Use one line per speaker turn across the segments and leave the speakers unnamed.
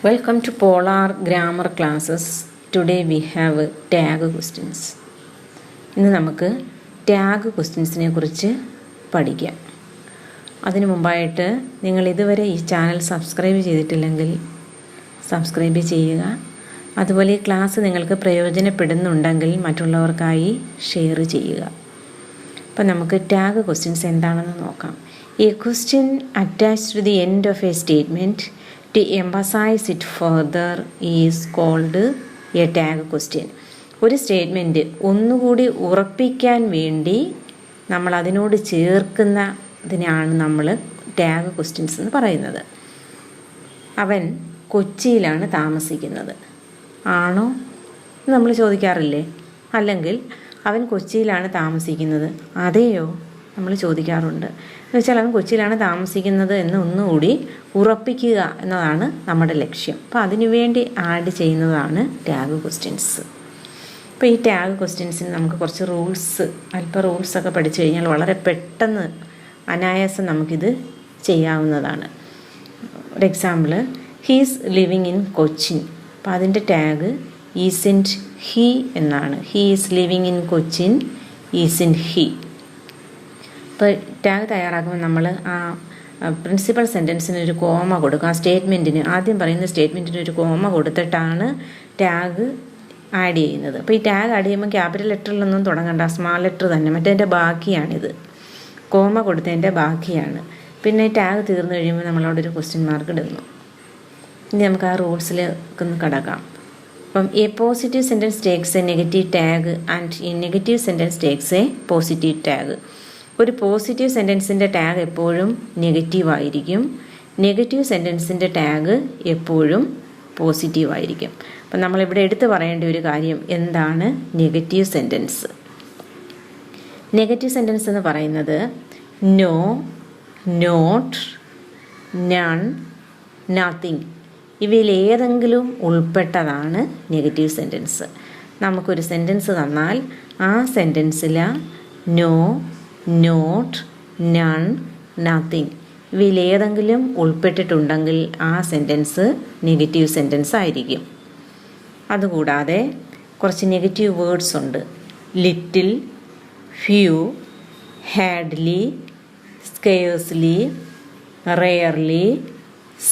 Welcome to Polar Grammar Classes. Today we have tag questions. ഇന്ന് നമുക്ക് tag ക്വസ്റ്റ്യൻസിനെ കുറിച്ച് പഠിക്കാം. അതിനു മുമ്പായിട്ട് നിങ്ങൾ ഇതുവരെ ഈ ചാനൽ സബ്സ്ക്രൈബ് ചെയ്തിട്ടില്ലെങ്കിൽ സബ്സ്ക്രൈബ് ചെയ്യുക. അതുപോലെ ഈ ക്ലാസ് നിങ്ങൾക്ക് പ്രയോജനപ്പെടുന്നുണ്ടെങ്കിൽ മറ്റുള്ളവർക്കായി ഷെയർ ചെയ്യുക. അപ്പോൾ നമുക്ക് ടാഗ് ക്വസ്റ്റ്യൻസ് എന്താണെന്ന് നോക്കാം. A question attached to the end of a statement to emphasize it further is called a tag question. ഒരു സ്റ്റേറ്റ്മെൻറ്റ് ഒന്നുകൂടി ഉറപ്പിക്കാൻ വേണ്ടി നമ്മൾ അതിനോട് ചേർക്കുന്നതിനാണ് നമ്മൾ ടാഗ് ക്വസ്റ്റ്യൻസ് എന്ന് പറയുന്നത്. അവൻ കൊച്ചിയിലാണ് താമസിക്കുന്നത്. ആണോ എന്ന് നമ്മൾ ചോദിക്കാറില്ലേ? അല്ലെങ്കിൽ അവൻ കൊച്ചിയിലാണ് താമസിക്കുന്നത്. അതെയോ നമ്മൾ ചോദിക്കാറുണ്ട്. എന്ന് വെച്ചാൽ അവൻ കൊച്ചിയിലാണ് താമസിക്കുന്നത് എന്ന് ഒന്നുകൂടി ഉറപ്പിക്കുക എന്നതാണ് നമ്മുടെ ലക്ഷ്യം. അപ്പോൾ അതിനുവേണ്ടി ആഡ് ചെയ്യുന്നതാണ് ടാഗ് ക്വസ്റ്റ്യൻസ്. അപ്പോൾ ഈ ടാഗ് ക്വസ്റ്റ്യൻസിന് നമുക്ക് കുറച്ച് റൂൾസൊക്കെ പഠിച്ചു കഴിഞ്ഞാൽ വളരെ പെട്ടെന്ന് അനായാസം നമുക്കിത് ചെയ്യാവുന്നതാണ്. ഒരു example, he's living in Cochin. അപ്പോൾ അതിൻ്റെ ടാഗ് ഈസിൻറ്റ് ഹി എന്നാണ്. He is living in Cochin, isn't he. ഇപ്പോൾ ടാഗ് തയ്യാറാക്കുമ്പോൾ നമ്മൾ ആ പ്രിൻസിപ്പൽ സെൻറ്റൻസിന് ഒരു കോമ കൊടുക്കും. ആ സ്റ്റേറ്റ്മെൻറ്റിന് ആദ്യം പറയുന്ന സ്റ്റേറ്റ്മെൻറ്റിന് ഒരു കോമ കൊടുത്തിട്ടാണ് ടാഗ് ആഡ് ചെയ്യുന്നത്. അപ്പോൾ ഈ ടാഗ് ആഡ് ചെയ്യുമ്പോൾ ക്യാപിറ്റൽ ലെറ്ററിലൊന്നും തുടങ്ങണ്ട, സ്മാൾ ലെറ്റർ തന്നെ, മറ്റേതിൻ്റെ ബാക്കിയാണിത്. കോമ കൊടുത്തതിൻ്റെ ബാക്കിയാണ്. പിന്നെ ടാഗ് തീർന്നു കഴിയുമ്പോൾ നമ്മളവിടെ ഒരു ക്വസ്റ്റ്യൻ മാർക്ക് ഇടുന്നു. ഇനി നമുക്ക് ആ റൂൾസിലേക്ക് ഒന്ന് കടക്കാം. അപ്പം A positive sentence takes A negative tag and A negative sentence takes A positive tag. ഒരു പോസിറ്റീവ് സെൻറ്റൻസിൻ്റെ ടാഗ് എപ്പോഴും നെഗറ്റീവ് ആയിരിക്കും. നെഗറ്റീവ് സെൻറ്റൻസിൻ്റെ ടാഗ് എപ്പോഴും പോസിറ്റീവ് ആയിരിക്കും. അപ്പം നമ്മളിവിടെ എടുത്തു പറയേണ്ട ഒരു കാര്യം എന്താണ് നെഗറ്റീവ് സെൻറ്റൻസ്. നെഗറ്റീവ് സെൻറ്റൻസ് എന്ന് പറയുന്നത് നോ, നോട്ട്, നൺ, നത്തിങ് ഇവയിൽ ഏതെങ്കിലും ഉൾപ്പെട്ടതാണ് നെഗറ്റീവ് സെൻറ്റൻസ്. നമുക്കൊരു സെൻറ്റൻസ് തന്നാൽ ആ സെൻറ്റൻസിൽ നോ, നോട്ട്, നൺ, നത്തിങ് ഇവയിൽ ഏതെങ്കിലും ഉൾപ്പെട്ടിട്ടുണ്ടെങ്കിൽ ആ സെൻറ്റൻസ് നെഗറ്റീവ് സെൻറ്റൻസ് ആയിരിക്കും. അതുകൂടാതെ കുറച്ച് നെഗറ്റീവ് വേർഡ്സ് ഉണ്ട്. Little, few, hardly, scarcely, rarely,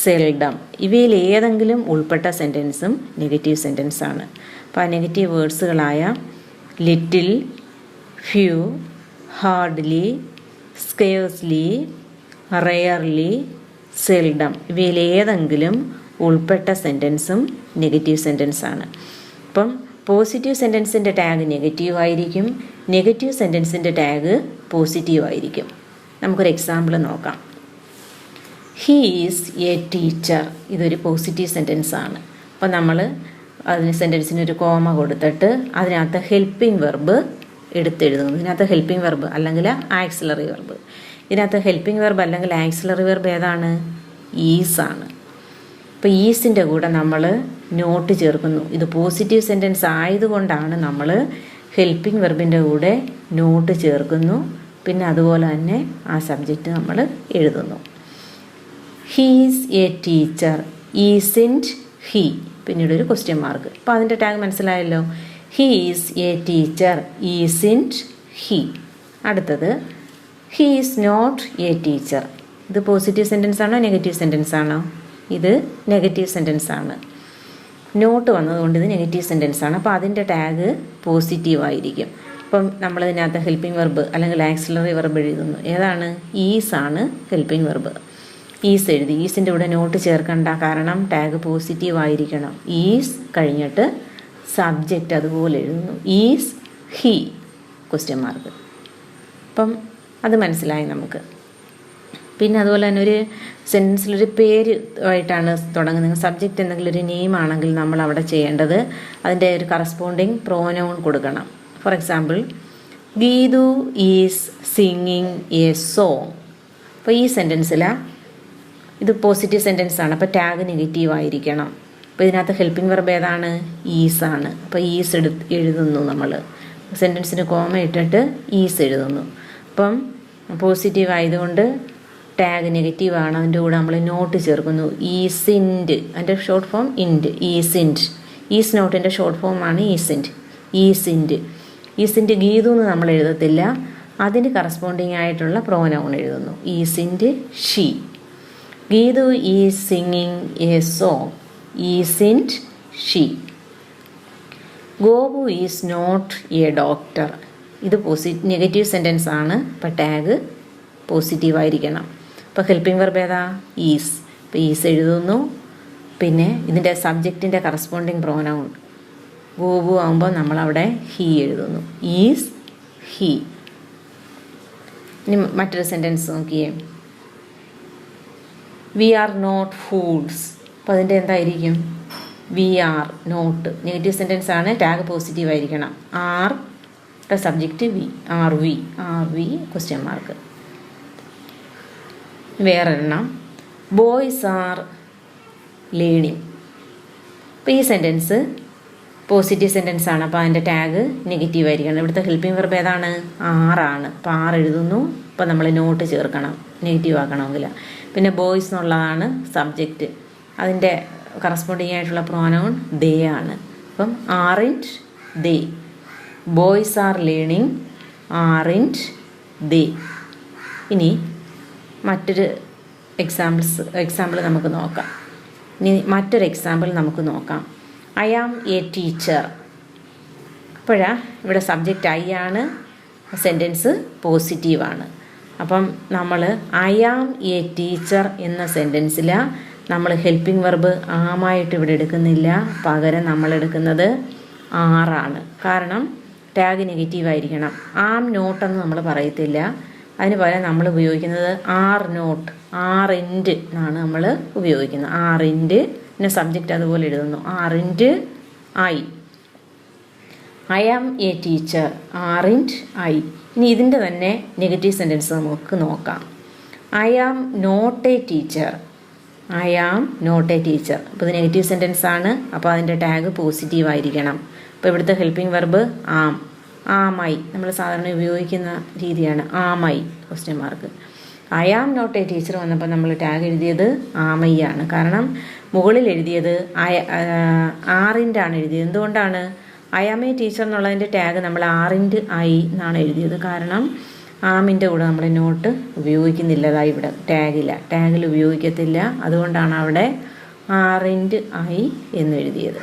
seldom ഇവയിൽ ഏതെങ്കിലും ഉൾപ്പെട്ട സെൻറ്റൻസും നെഗറ്റീവ് സെൻറ്റൻസ് ആണ്. അപ്പോൾ ആ നെഗറ്റീവ് വേർഡ്സുകളായ little, few, hardly, scarcely, rarely, seldom ഇവയിൽ ഏതെങ്കിലും ഉൾപ്പെട്ട സെൻറ്റൻസും നെഗറ്റീവ് സെൻറ്റൻസ് ആണ്. അപ്പം പോസിറ്റീവ് സെൻറ്റൻസിൻ്റെ ടാഗ് നെഗറ്റീവ് ആയിരിക്കും, നെഗറ്റീവ് സെൻറ്റൻസിൻ്റെ ടാഗ് പോസിറ്റീവ് ആയിരിക്കും. നമുക്കൊരു എക്സാമ്പിൾ നോക്കാം. He is a teacher. ഇതൊരു പോസിറ്റീവ് സെൻറ്റൻസ് ആണ്. അപ്പോൾ നമ്മൾ അതിന് സെൻറ്റൻസിന് ഒരു കോമ കൊടുത്തിട്ട് അതിനകത്ത് ഹെൽപ്പിംഗ് വെർബ് എടുത്തെഴുതുന്നു. ഇതിനകത്ത് ഹെൽപ്പിംഗ് വെർബ് അല്ലെങ്കിൽ ആക്സിലറി വെർബ്. ഇതിനകത്ത് ഹെൽപ്പിംഗ് വെർബ് അല്ലെങ്കിൽ ആക്സിലറി വെർബ് ഏതാണ്? ഈസ് ആണ്. അപ്പോൾ ഈസിൻ്റെ കൂടെ നമ്മൾ നോട്ട് ചേർക്കുന്നു. ഇത് പോസിറ്റീവ് സെൻറ്റൻസ് ആയതുകൊണ്ടാണ് നമ്മൾ ഹെൽപ്പിംഗ് വെർബിൻ്റെ കൂടെ നോട്ട് ചേർക്കുന്നു. പിന്നെ അതുപോലെ തന്നെ ആ സബ്ജക്റ്റ് നമ്മൾ എഴുതുന്നു. He's a teacher, isn't he, പിന്നീട് ഒരു ക്വസ്റ്റ്യൻ മാർക്ക്. അപ്പോൾ അതിൻ്റെ ടാഗ് മനസ്സിലായല്ലോ. He is a teacher, isn't he. അടുത്തത് he is not a teacher. ഇത് പോസിറ്റീവ് സെൻറ്റൻസ് ആണോ നെഗറ്റീവ് സെൻറ്റൻസ് ആണോ? ഇത് നെഗറ്റീവ് സെൻറ്റൻസ് ആണ്. നോട്ട് വന്നതുകൊണ്ട് ഇത് നെഗറ്റീവ് സെൻറ്റൻസ് ആണ്. അപ്പോൾ അതിൻ്റെ ടാഗ് പോസിറ്റീവ് ആയിരിക്കും. അപ്പം നമ്മളിതിനകത്ത് ഹെൽപ്പിംഗ് വെർബ് അല്ലെങ്കിൽ ആക്സിലറി വെർബ് എഴുതുന്നു. ഏതാണ്? ഈസ് ആണ് ഹെൽപ്പിംഗ് വെർബ്. ഈസ് എഴുതി. ഈസിൻ്റെ കൂടെ നോട്ട് ചേർക്കണ്ട, കാരണം ടാഗ് പോസിറ്റീവ് ആയിരിക്കണം. ഈസ് കഴിഞ്ഞിട്ട് സബ്ജക്റ്റ് അതുപോലെ എഴുതുന്നു. Is he question mark. അപ്പം അത് മനസ്സിലായി നമുക്ക്. പിന്നെ അതുപോലെ തന്നെ ഒരു സെൻറ്റൻസിലൊരു പേര് ആയിട്ടാണ് തുടങ്ങുന്നത്. സബ്ജക്റ്റ് എന്തെങ്കിലും ഒരു നെയിം ആണെങ്കിൽ നമ്മൾ അവിടെ ചെയ്യേണ്ടത് അതിൻ്റെ ഒരു കറസ്പോണ്ടിങ് പ്രോനൗൺ കൊടുക്കണം. For example, Geethu is singing a song. അപ്പോൾ ഈ സെൻറ്റൻസിൽ ഇത് പോസിറ്റീവ് സെൻറ്റൻസ് ആണ്. അപ്പോൾ ടാഗ് നെഗറ്റീവ് ആയിരിക്കണം. അപ്പോൾ ഇതിനകത്ത് ഹെൽപ്പിംഗ് വെർബ് ഏതാണ്? ഈസ് ആണ്. അപ്പോൾ ഈസ് എഴുതുന്നു. നമ്മൾ സെൻറ്റൻസിന് കോമ ഇട്ടിട്ട് ഈസ് എഴുതുന്നു. അപ്പം പോസിറ്റീവ് ആയതുകൊണ്ട് ടാഗ് നെഗറ്റീവാണ്, അതിൻ്റെ കൂടെ നമ്മൾ നോട്ട് ചേർക്കുന്നു. ഈസിൻറ്റ്, അതിൻ്റെ ഷോർട്ട് ഫോം ഇൻറ്റ്, ഈസിൻറ്റ്. ഈസ് നോട്ടിൻ്റെ ഷോർട്ട് ഫോമാണ് ഈസിൻറ്റ്. ഈസിൻറ്റ്. ഈസിൻറ്റ് ഗീതു എന്ന് നമ്മൾ എഴുതത്തില്ല, അതിന് കറസ്പോണ്ടിങ് ആയിട്ടുള്ള പ്രോനൗൺ എഴുതുന്നു. Isn't she. Geethu is singing a song. Isn't she. Gopu is not a doctor. ഇത് നെഗറ്റീവ് സെൻറ്റൻസ് ആണ്. അപ്പോൾ ടാഗ് പോസിറ്റീവായിരിക്കണം. അപ്പോൾ ഹെൽപ്പിംഗ് വെർബ് ഏതാ? ഈസ്. ഇപ്പോൾ ഈസ് എഴുതുന്നു. പിന്നെ ഇതിൻ്റെ സബ്ജക്റ്റിൻ്റെ കറസ്പോണ്ടിങ് പ്രോനൗൺ ഗോപു ആകുമ്പോൾ നമ്മളവിടെ ഹീ എഴുതുന്നു. Is he. ഇനി മറ്റൊരു സെൻറ്റൻസ് നോക്കിയേ. We are not fools. അപ്പോൾ അതിൻ്റെ എന്തായിരിക്കും? We are not negative sentence ആണ്. ടാഗ് പോസിറ്റീവ് ആയിരിക്കണം. Are subject we. Are we. Are we question mark. വേറൊരെണ്ണം. Boys are learning. അപ്പോൾ ഈ സെൻറ്റൻസ് പോസിറ്റീവ് സെൻറ്റൻസ് ആണ്. അപ്പോൾ അതിൻ്റെ ടാഗ് നെഗറ്റീവ് ആയിരിക്കണം. ഇവിടുത്തെ ഹെൽപ്പിംഗ് വെർബ് ഏതാണ്? ആറാണ്. അപ്പോൾ ആറ് എഴുതുന്നു. അപ്പോൾ നമ്മൾ നോട്ട് ചേർക്കണം നെഗറ്റീവ് ആക്കണമെങ്കിൽ. പിന്നെ ബോയ്സ് എന്നുള്ളതാണ് സബ്ജക്റ്റ്. അതിൻ്റെ കറസ്പോണ്ടിങ് ആയിട്ടുള്ള പ്രോനൗൺ ദേ ആണ്. അപ്പം aren't they. Boys are learning. Aren't they. ഇനി മറ്റൊരു എക്സാമ്പിൾ നമുക്ക് നോക്കാം. ഇനി മറ്റൊരു എക്സാമ്പിൾ നമുക്ക് നോക്കാം. I am a teacher. അപ്പോഴാണ് ഇവിടെ സബ്ജക്റ്റ് ഐ ആണ്, സെൻറ്റൻസ് പോസിറ്റീവാണ്. അപ്പം നമ്മൾ ഐ ആം എ ടീച്ചർ എന്ന സെൻറ്റൻസിൽ നമ്മൾ ഹെൽപ്പിംഗ് വെർബ് ആമായിട്ട് ഇവിടെ എടുക്കുന്നില്ല, പകരം നമ്മൾ എടുക്കുന്നത് ആറാണ്. കാരണം ടാഗ് നെഗറ്റീവ് ആയിരിക്കണം. ആം നോട്ടെന്ന് നമ്മൾ പറയത്തില്ല, അതിന് പകരം നമ്മൾ ഉപയോഗിക്കുന്നത് ആർ നോട്ട്, ആറിൻറ്റ് എന്നാണ് നമ്മൾ ഉപയോഗിക്കുന്നത്. ആറിൻറ്റ്. പിന്നെ സബ്ജക്റ്റ് അതുപോലെ എഴുതുന്നു. Aren't I. I am a teacher. Aren't I. ഇനി ഇതിൻ്റെ തന്നെ നെഗറ്റീവ് സെൻറ്റൻസ് നമുക്ക് നോക്കാം. I am not a teacher. I am not a teacher. അപ്പോൾ ഇത് നെഗറ്റീവ് സെൻറ്റൻസ് ആണ്. അപ്പോൾ അതിൻ്റെ ടാഗ് പോസിറ്റീവ് ആയിരിക്കണം. അപ്പോൾ ഇവിടുത്തെ ഹെൽപ്പിംഗ് വെർബ് ആം. ആമൈ നമ്മൾ സാധാരണ ഉപയോഗിക്കുന്ന രീതിയാണ്. Am I question mark. I am not a teacher വന്നപ്പോൾ നമ്മൾ ടാഗ് എഴുതിയത് ആമയ്യാണ്. കാരണം മുകളിൽ എഴുതിയത് ആറിൻ്റെ ആണ് എഴുതിയത്. എന്തുകൊണ്ടാണ്? ഐ ആം എ ടീച്ചർ എന്നുള്ളതിൻ്റെ ടാഗ് നമ്മൾ ആറിൻറ്റ് ഐ എന്നാണ് എഴുതിയത്. കാരണം ആമിൻ്റെ കൂടെ നമ്മൾ നോട്ട് ഉപയോഗിക്കുന്നില്ല. അതാ ഇവിടെ ടാഗിൽ ഉപയോഗിക്കത്തില്ല. അതുകൊണ്ടാണ് അവിടെ ആറിൻറ്റ് ഐ എന്ന് എഴുതിയത്.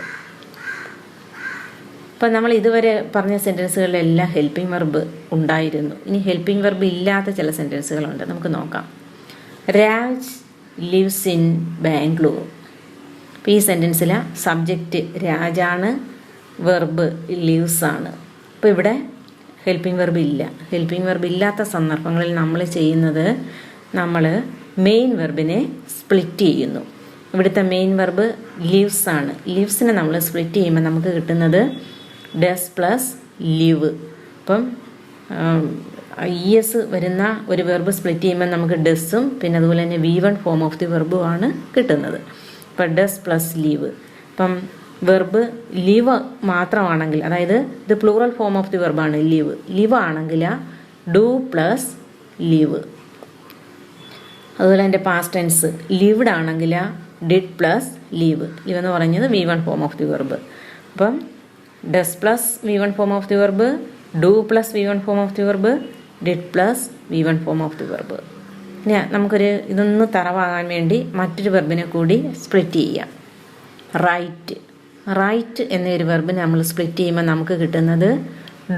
അപ്പം നമ്മൾ ഇതുവരെ പറഞ്ഞ സെൻറ്റൻസുകളിലെല്ലാം ഹെൽപ്പിംഗ് വെർബ് ഉണ്ടായിരുന്നു. ഇനി ഹെൽപ്പിംഗ് വെർബ് ഇല്ലാത്ത ചില സെൻറ്റൻസുകളുണ്ട്, നമുക്ക് നോക്കാം. Raj lives in Bangalore. അപ്പോൾ ഈ സെൻറ്റൻസിൽ സബ്ജക്റ്റ് രാജാണ്, വെർബ് ലിവ്സ് ആണ്. അപ്പോൾ ഇവിടെ ഹെൽപ്പിംഗ് വെർബ് ഇല്ല. ഹെൽപ്പിംഗ് വെർബ് ഇല്ലാത്ത സന്ദർഭങ്ങളിൽ നമ്മൾ ചെയ്യുന്നത് നമ്മൾ മെയിൻ വെർബിനെ സ്പ്ലിറ്റ് ചെയ്യുന്നു. ഇവിടുത്തെ മെയിൻ വെർബ് ലിവ്സ് ആണ്. ലിവ്സിനെ നമ്മൾ സ്പ്ലിറ്റ് ചെയ്യുമ്പോൾ നമുക്ക് കിട്ടുന്നത് ഡസ് പ്ലസ് ലിവ്. അപ്പം ES വരുന്ന ഒരു വെർബ് സ്പ്ലിറ്റ് ചെയ്യുമ്പോൾ നമുക്ക് ഡസും പിന്നെ അതുപോലെ തന്നെ V1 ഫോം ഓഫ് ദി വെർബുമാണ് കിട്ടുന്നത്. അപ്പം ഡസ് പ്ലസ് ലീവ്. അപ്പം വെർബ് ലീവ് മാത്രമാണെങ്കിൽ, അതായത് ഇത് പ്ലൂറൽ ഫോം ഓഫ് ദി വെർബാണ് ലീവ് ആണെങ്കിൽ ഡു പ്ലസ് ലീവ്. അതുപോലെ എൻ്റെ പാസ്റ്റ് ടെൻസ് ലിവ്ഡ് ആണെങ്കിൽ ഡിഡ് പ്ലസ് ലീവ്. ലീവ് എന്ന് പറയുന്നത് V1 form of the verb. അപ്പം does plus V1 form of the verb, do plus V1 form of the verb, did plus V1 form of the verb. ഇനി നമുക്കൊരു ഇതൊന്ന് തറവാകാൻ വേണ്ടി മറ്റൊരു വെർബിനെ കൂടി സ്പ്ലിറ്റ് ചെയ്യാം. റൈറ്റ് എന്നൊരു വെർബിനെ നമ്മൾ സ്പ്ലിറ്റ് ചെയ്യുമ്പോൾ നമുക്ക് കിട്ടുന്നത്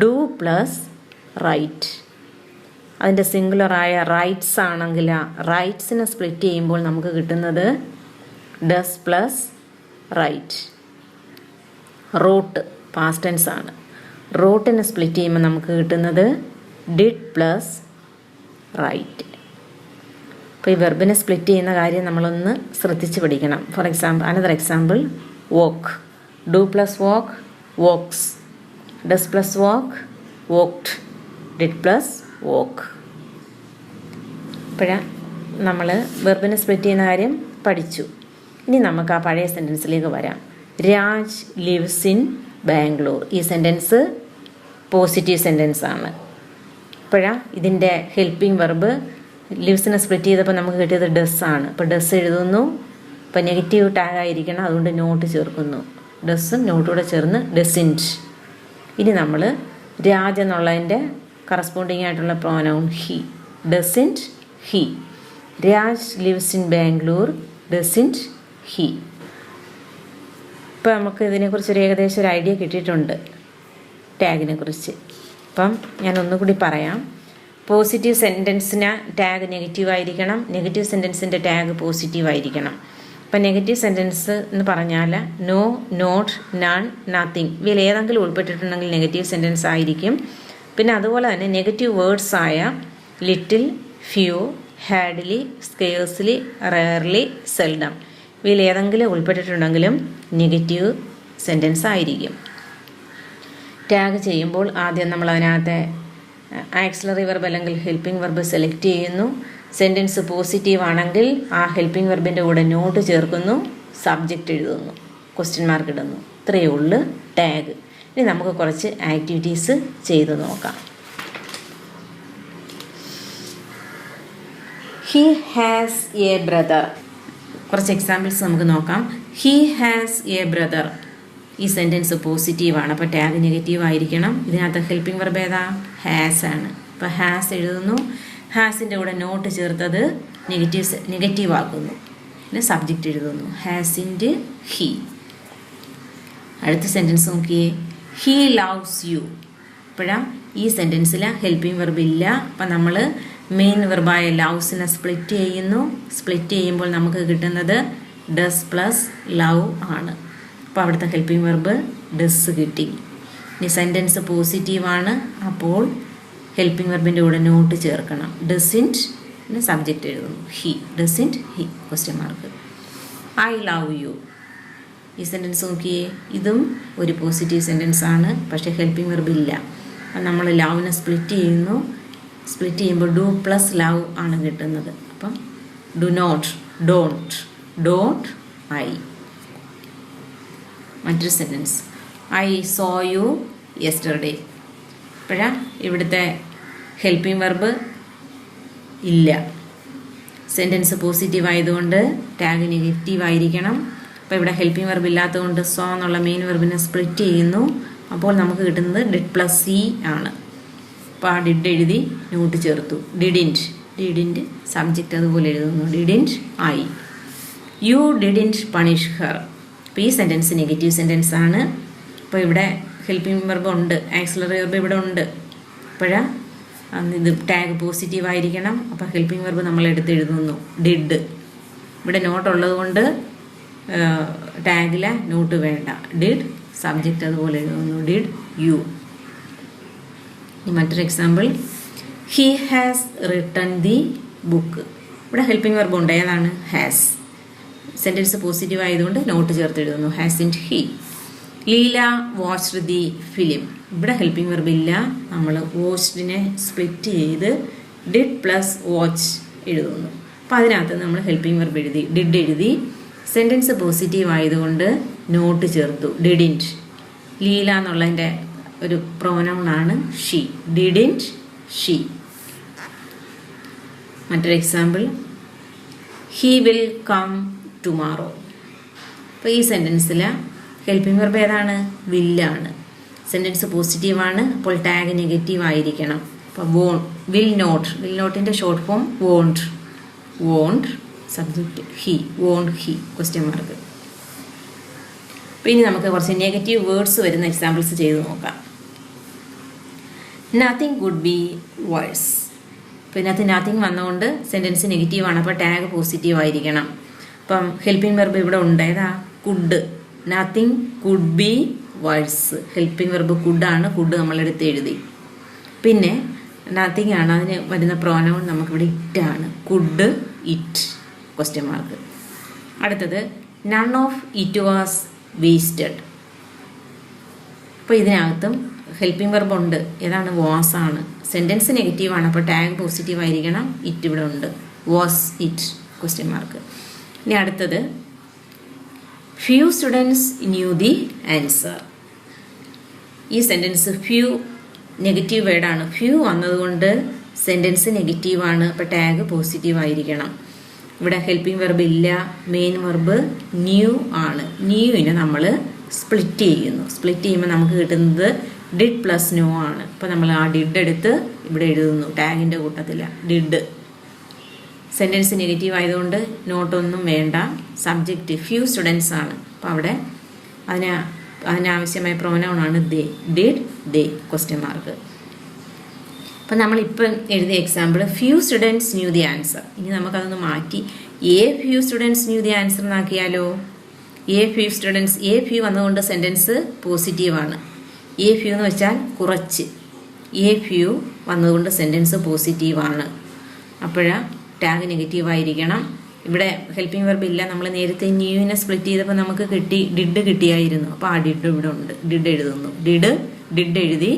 ഡു പ്ലസ് റൈറ്റ്. അതിൻ്റെ സിംഗുലറായ റൈറ്റ്സ് ആണെങ്കിൽ റൈറ്റ്സിനെ സ്പ്ലിറ്റ് ചെയ്യുമ്പോൾ നമുക്ക് കിട്ടുന്നത് does plus write. Wrote past tense ആണ്. റോട്ടിനെ സ്പ്ലിറ്റ് ചെയ്യുമ്പോൾ നമുക്ക് കിട്ടുന്നത് ഡിഡ് പ്ലസ് റൈറ്റ്. അപ്പോൾ ഈ വെർബിനെ സ്പ്ലിറ്റ് ചെയ്യുന്ന കാര്യം നമ്മളൊന്ന് ശ്രദ്ധിച്ച് പഠിക്കണം. For example, another example, walk. Do plus walk, walks. Does plus walk, walked. Did plus walk. ഇപ്പോഴാണ് നമ്മൾ വെർബിനെ സ്പ്ലിറ്റ് ചെയ്യുന്ന കാര്യം പഠിച്ചു. ഇനി നമുക്ക് ആ പഴയ സെൻറ്റൻസിലേക്ക് വരാം. Raj lives in Bangalore. ഈ സെൻറ്റൻസ് പോസിറ്റീവ് സെൻറ്റൻസ് ആണ്. ഇപ്പോഴാണ് ഇതിൻ്റെ ഹെൽപ്പിംഗ് വെർബ് ലിവ്സിനെ സ്പ്ലിറ്റ് ചെയ്തപ്പോൾ നമുക്ക് കിട്ടിയത് ഡസ്സാണ്. അപ്പോൾ ഡസ് എഴുതുന്നു. അപ്പോൾ നെഗറ്റീവ് ടാഗ് ആയിരിക്കണം, അതുകൊണ്ട് നോട്ട് ചേർക്കുന്നു. ഡസ്സും നോട്ടൂടെ ചേർന്ന് ഡസിൻറ്റ്. ഇനി നമ്മൾ രാജ് എന്നുള്ളതിൻ്റെ കറസ്പോണ്ടിങ് ആയിട്ടുള്ള pronoun he. Doesn't he. Raj lives in Bangalore. Doesn't he. ഇപ്പോൾ നമുക്ക് ഇതിനെക്കുറിച്ചൊരു ഏകദേശം ഒരു ഐഡിയ കിട്ടിയിട്ടുണ്ട് ടാഗിനെ കുറിച്ച്. അപ്പം ഞാൻ ഒന്നുകൂടി പറയാം. പോസിറ്റീവ് സെൻറ്റൻസിന് ടാഗ് നെഗറ്റീവ് ആയിരിക്കണം, നെഗറ്റീവ് സെൻറ്റൻസിൻ്റെ ടാഗ് പോസിറ്റീവ് ആയിരിക്കണം. അപ്പം നെഗറ്റീവ് സെൻറ്റൻസ് എന്ന് പറഞ്ഞാൽ നോ, നോട്ട്, നൺ, നത്തിങ് ഇവയിൽ ഏതെങ്കിലും ഉൾപ്പെട്ടിട്ടുണ്ടെങ്കിൽ നെഗറ്റീവ് സെൻറ്റൻസ് ആയിരിക്കും. പിന്നെ അതുപോലെ തന്നെ നെഗറ്റീവ് വേർഡ്സ് ആയ little, few, Hadley, scarcely, rarely, seldom ഇവയിൽ ഏതെങ്കിലും ഉൾപ്പെട്ടിട്ടുണ്ടെങ്കിലും നെഗറ്റീവ് സെൻറ്റൻസ് ആയിരിക്കും. ടാഗ് ചെയ്യുമ്പോൾ ആദ്യം നമ്മൾ അതിനകത്തെ ആക്സിലറി വെർബ് അല്ലെങ്കിൽ ഹെൽപ്പിംഗ് വെർബ് സെലക്ട് ചെയ്യുന്നു. സെൻറ്റൻസ് പോസിറ്റീവ് ആണെങ്കിൽ ആ ഹെൽപ്പിംഗ് വെർബിൻ്റെ കൂടെ നോട്ട് ചേർക്കുന്നു, സബ്ജക്റ്റ് എഴുതുന്നു, ക്വസ്റ്റ്യൻ മാർക്ക് ഇടുന്നു. ഇത്രയേ ഉള്ളൂ ടാഗ്. ഇനി നമുക്ക് കുറച്ച് ആക്ടിവിറ്റീസ് ചെയ്ത് നോക്കാം. He has A brother. കുറച്ച് എക്സാമ്പിൾസ് നമുക്ക് നോക്കാം. He has A brother. ഈ സെൻറ്റൻസ് പോസിറ്റീവാണ്, അപ്പോൾ ടാഗ് നെഗറ്റീവ് ആയിരിക്കണം. ഇതിനകത്ത് ഹെൽപ്പിംഗ് വെർബ് ഏതാ? ഹാസ് ആണ്. അപ്പോൾ ഹാസ് എഴുതുന്നു. ഹാസിൻ്റെ കൂടെ നോട്ട് ചേർത്തത് നെഗറ്റീവ് ആക്കുന്നു. പിന്നെ സബ്ജക്റ്റ് എഴുതുന്നു. ഹാസിൻ്റെ ഹി. അടുത്ത സെൻറ്റൻസ് നോക്കിയേ. He loves you. ഇപ്പോഴാണ് ഈ സെൻറ്റൻസിൽ ഹെൽപ്പിംഗ് വെർബ് ഇല്ല. അപ്പം നമ്മൾ മെയിൻ വെർബായ ലവ്സിനെ സ്പ്ലിറ്റ് ചെയ്യുന്നു. സ്പ്ലിറ്റ് ചെയ്യുമ്പോൾ നമുക്ക് കിട്ടുന്നത് ഡസ് പ്ലസ് ലവ് ആണ്. അപ്പോൾ അവിടുത്തെ ഹെൽപ്പിംഗ് വെർബ് ഡസ് കിട്ടി. ഇനി സെൻറ്റൻസ് പോസിറ്റീവാണ്, അപ്പോൾ ഹെൽപ്പിംഗ് വെർബിൻ്റെ കൂടെ നോട്ട് ചേർക്കണം. ഡസിൻറ്റ്, പിന്നെ സബ്ജക്റ്റ് എഴുതുന്നു. He. Doesn't he question mark. I love you. ഈ സെൻറ്റൻസ് നോക്കിയേ. ഇതും ഒരു പോസിറ്റീവ് സെൻറ്റൻസ് ആണ്, പക്ഷേ ഹെൽപ്പിംഗ് വെർബ് ഇല്ല. അപ്പം നമ്മൾ ലവിനെ സ്പ്ലിറ്റ് ചെയ്യുന്നു. സ്പ്ലിറ്റ് ചെയ്യുമ്പോൾ ഡു പ്ലസ് ലവ് ആണ് കിട്ടുന്നത്. അപ്പം do not, don't, don't I. മറ്റൊരു sentence. I saw you yesterday. ഇപ്പോഴാണ് ഇവിടുത്തെ ഹെൽപ്പിംഗ് വെർബ് ഇല്ല. സെൻറ്റൻസ് പോസിറ്റീവ് ആയതുകൊണ്ട് ടാഗ് നെഗറ്റീവ് ആയിരിക്കണം. അപ്പോൾ ഇവിടെ ഹെൽപ്പിംഗ് വെർബ് ഇല്ലാത്തതുകൊണ്ട് സോ എന്നുള്ള മെയിൻ വെർബിനെ സ്പ്ലിറ്റ് ചെയ്യുന്നു. അപ്പോൾ നമുക്ക് കിട്ടുന്നത് ഡിഡ് പ്ലസ് സി ആണ്. അപ്പോൾ ആ ഡിഡ് എഴുതി നോട്ട് ചേർത്തു. ഡിഡിൻറ്റ്. ഡിഡിൻറ്റ് സബ്ജക്റ്റ് അതുപോലെ എഴുതുന്നു. Didn't I. You didn't punish her. അപ്പോൾ ഈ സെൻറ്റൻസ് നെഗറ്റീവ് സെൻറ്റൻസ് ആണ്. അപ്പോൾ ഇവിടെ ഹെൽപ്പിംഗ് വെർബ് ഉണ്ട്, ആക്സിലറി വെർബ് ഇവിടെ ഉണ്ട്. അപ്പോഴാണ് ഇത് ടാഗ് പോസിറ്റീവ് ആയിരിക്കണം. അപ്പോൾ ഹെൽപ്പിംഗ് വെർബ് നമ്മൾ എടുത്ത് എഴുതുന്നു. ഡിഡ്. ഇവിടെ നോട്ട് ഉള്ളത് കൊണ്ട് ടാഗിലെ നോട്ട് വേണ്ട. ഡിഡ് സബ്ജക്റ്റ് അതുപോലെ എഴുതുന്നു. Did you. മറ്റൊരു example. He has written the book. ഇവിടെ ഹെൽപ്പിംഗ് വെർബ് ഉണ്ട്. ഏതാണ്? ഹാസ്. സെൻറ്റൻസ് പോസിറ്റീവ് ആയതുകൊണ്ട് നോട്ട് ചേർത്ത് എഴുതുന്നു. Hasn't he. Leela watched the film. ഇവിടെ ഹെൽപ്പിംഗ് വെർബ് ഇല്ല. നമ്മൾ വാച്ച്ഡിനെ സ്പ്ലിറ്റ് ചെയ്ത് ഡിഡ് പ്ലസ് വാച്ച് എഴുതുന്നു. അപ്പോൾ അതിനകത്ത് നമ്മൾ ഹെൽപ്പിംഗ് വെർബ് എഴുതി. ഡിഡ് എഴുതി. സെൻറ്റൻസ് പോസിറ്റീവ് ആയതുകൊണ്ട് നോട്ട് ചേർത്തു. ഡിഡിൻറ്റ്. ലീല എന്നുള്ളതിൻ്റെ ഒരു പ്രോനൗണാണ് ഷീ. Didn't she. മറ്റൊരു example. He will come tomorrow. അപ്പോൾ ഈ സെൻറ്റൻസിൽ ഹെൽപ്പിംഗ് വെർബ് ഏതാണ്? വില്ലാണ്. സെൻറ്റൻസ് പോസിറ്റീവാണ്, അപ്പോൾ ടാഗ് നെഗറ്റീവ് ആയിരിക്കണം. അപ്പോൾ വിൽ നോട്ട്. വിൽ നോട്ടിൻ്റെ short form won't. Won't subject he. Won't he question mark. അപ്പോൾ ഇനി നമുക്ക് കുറച്ച് നെഗറ്റീവ് വേർഡ്സ് വരുന്ന എക്സാമ്പിൾസ് ചെയ്ത് നോക്കാം. Nothing could be worse. അപ്പോൾ ഇതിനകത്ത് നത്തിങ് വന്നുകൊണ്ട് സെൻറ്റൻസ് നെഗറ്റീവാണ്, അപ്പോൾ ടാഗ് പോസിറ്റീവ് ആയിരിക്കണം. അപ്പം ഹെൽപ്പിംഗ് വെർബ് ഇവിടെ ഉണ്ട്. ഏതാ? Could. Nothing could be worse. Helping verb കുഡാണ്. കുഡ് നമ്മളെടുത്ത് എഴുതി. പിന്നെ നത്തിങ് ആണ്, അതിന് വരുന്ന പ്രോനൗൺ നമുക്കിവിടെ ഇറ്റാണ്. Could it question mark. അടുത്തത് none of it was wasted. അപ്പോൾ ഇതിനകത്തും ഹെൽപ്പിംഗ് വെർബ് ഉണ്ട്. ഏതാണ്? വാസ് ആണ്. സെൻറ്റൻസ് നെഗറ്റീവാണ്, അപ്പോൾ ടാഗ് പോസിറ്റീവ് ആയിരിക്കണം. ഇറ്റ് ഇവിടെ ഉണ്ട്. Was it question mark. ഇനി അടുത്തത് few students knew the answer. ഈ സെൻറ്റൻസ് ഫ്യൂ നെഗറ്റീവ് വേർഡാണ്. ഫ്യൂ വന്നതുകൊണ്ട് സെൻറ്റൻസ് നെഗറ്റീവാണ്, അപ്പോൾ ടാഗ് പോസിറ്റീവ് ആയിരിക്കണം. ഇവിടെ ഹെൽപ്പിംഗ് വെർബ് ഇല്ല, മെയിൻ വെർബ് ന്യൂ ആണ്. ന്യൂവിനെ നമ്മൾ സ്പ്ലിറ്റ് ചെയ്യുന്നു. സ്പ്ലിറ്റ് ചെയ്യുമ്പോൾ നമുക്ക് കിട്ടുന്നത് ഡിഡ് പ്ലസ് നോ ആണ്. അപ്പോൾ നമ്മൾ ആ ഡിഡ് എടുത്ത് ഇവിടെ എഴുതുന്നു, ടാഗിൻ്റെ കൂട്ടത്തില്ല. ഡിഡ് സെൻറ്റൻസ് നെഗറ്റീവ് ആയതുകൊണ്ട് നോട്ടൊന്നും വേണ്ട. സബ്ജക്റ്റ് ഫ്യൂ സ്റ്റുഡൻസ് ആണ്, അപ്പോൾ അവിടെ അതിനാവശ്യമായ പ്രൊനൗൺ ആണ് they. Did they question mark. അപ്പം നമ്മളിപ്പം എഴുതിയ example few students knew the answer. ഇനി നമുക്കതൊന്ന് മാറ്റി few students knew the answer എന്നാക്കിയാലോ. ഫ്യൂ സ്റ്റുഡൻസ്, ഫ്യൂ വന്നതുകൊണ്ട് സെൻറ്റൻസ് പോസിറ്റീവാണ്. ഫ്യൂ എന്ന് വെച്ചാൽ കുറച്ച്. ഫ്യൂ വന്നതുകൊണ്ട് സെൻറ്റൻസ് പോസിറ്റീവാണ്. അപ്പോഴാ ടാഗ് നെഗറ്റീവ് ആയിരിക്കണം. ഇവിടെ ഹെൽപ്പിംഗ് വെർബ് ഇല്ല, നമ്മൾ നേരത്തെ ന്യൂവിനെ സ്പ്ലിറ്റ് ചെയ്തപ്പോൾ നമുക്ക് ഡിഡ് കിട്ടിയായിരുന്നു. അപ്പോൾ ആ ഡിഡ് ഇവിടെ ഉണ്ട്, ഡിഡ് എഴുതുന്നു. ഡിഡ് എഴുതി.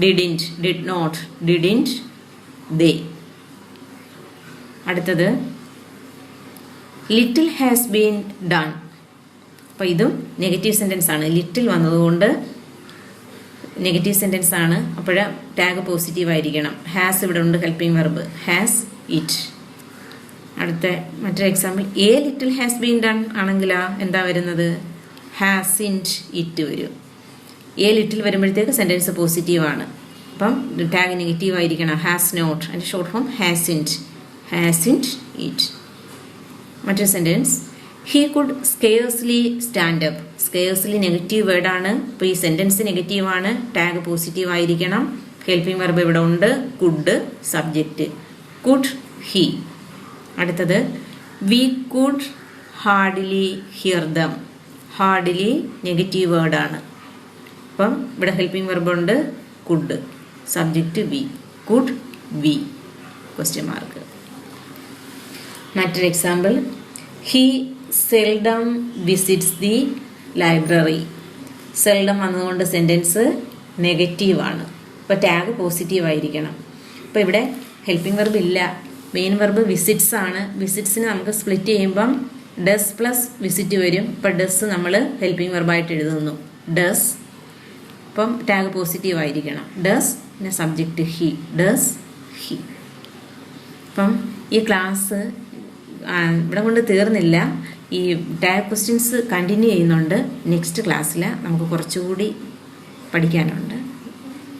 ഡിഡിൻറ്റ്, ഡിഡ് നോട്ട്, ഡിഡിൻറ്റ് ദേ. അടുത്തത് ലിറ്റിൽ ഹാസ് ബീൻ ഡൺ. അപ്പോൾ ഇതും നെഗറ്റീവ് സെൻറ്റൻസ് ആണ്. ലിറ്റിൽ വന്നതുകൊണ്ട് നെഗറ്റീവ് സെൻറ്റൻസ് ആണ്. അപ്പോൾ ടാഗ് പോസിറ്റീവ് ആയിരിക്കണം. ഹാസ് ഇവിടെ ഉണ്ട്, ഹെൽപ്പിംഗ് വെർബ് ഹാസ് ഇറ്റ്. അടുത്ത മറ്റൊരു example little has been done ആണെങ്കിലാ എന്താ വരുന്നത്? ഹാസിൻറ്റ് ഇറ്റ് വരും. ലിറ്റിൽ വരുമ്പോഴത്തേക്ക് സെൻറ്റൻസ് പോസിറ്റീവ് ആണ്. അപ്പം ടാഗ് നെഗറ്റീവ് ആയിരിക്കണം. ഹാസ് നോട്ട്, അതിൻ്റെ ഷോർട്ട് ഫോം ഹാസിൻറ്റ് ഇറ്റ്. മറ്റൊരു sentence he could scarcely stand up. Scarcely negative വേർഡാണ്. അപ്പോൾ ഈ സെൻറ്റൻസ് നെഗറ്റീവാണ്, ടാഗ് പോസിറ്റീവ് ആയിരിക്കണം. ഹെൽപ്പിംഗ് വെർബ് ഇവിടെ ഉണ്ട്, കുഡ് സബ്ജക്റ്റ്, കുഡ് ഹീ. അടുത്തത് we could hardly hear them. Hardly negative വേർഡാണ്. അപ്പം ഇവിടെ ഹെൽപ്പിംഗ് വെർബ് ഉണ്ട്, could subject we, could we question mark. മറ്റൊരു example he seldom visits the library. Seldom വന്നതുകൊണ്ട് സെൻറ്റൻസ് നെഗറ്റീവാണ്. അപ്പോൾ ടാഗ് പോസിറ്റീവ് ആയിരിക്കണം. അപ്പോൾ ഇവിടെ ഹെൽപ്പിംഗ് വെർബ് ഇല്ല, മെയിൻ വെർബ് വിസിറ്റ്സ് ആണ്. വിസിറ്റ്സിന് നമുക്ക് സ്പ്ലിറ്റ് ചെയ്യുമ്പം ഡസ് പ്ലസ് വിസിറ്റ് വരും. അപ്പോൾ ഡസ് നമ്മൾ ഹെൽപ്പിംഗ് വെർബായിട്ട് എഴുതുന്നു, ഡസ്. അപ്പം ടാഗ് പോസിറ്റീവ് ആയിരിക്കണം. ഡസ് പിന്നെ സബ്ജക്റ്റ് ഹി, ഡസ് ഹി. അപ്പം ഈ ക്ലാസ് ഇവിടെ കൊണ്ട് തീർന്നില്ല. ഈ ടാഗ് ക്വസ്റ്റ്യൻസ് കണ്ടിന്യൂ ചെയ്യുന്നുണ്ട്. നെക്സ്റ്റ് ക്ലാസ്സിൽ നമുക്ക് കുറച്ചുകൂടി പഠിക്കാനുണ്ട്.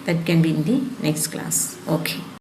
That can be in the next class. Okay.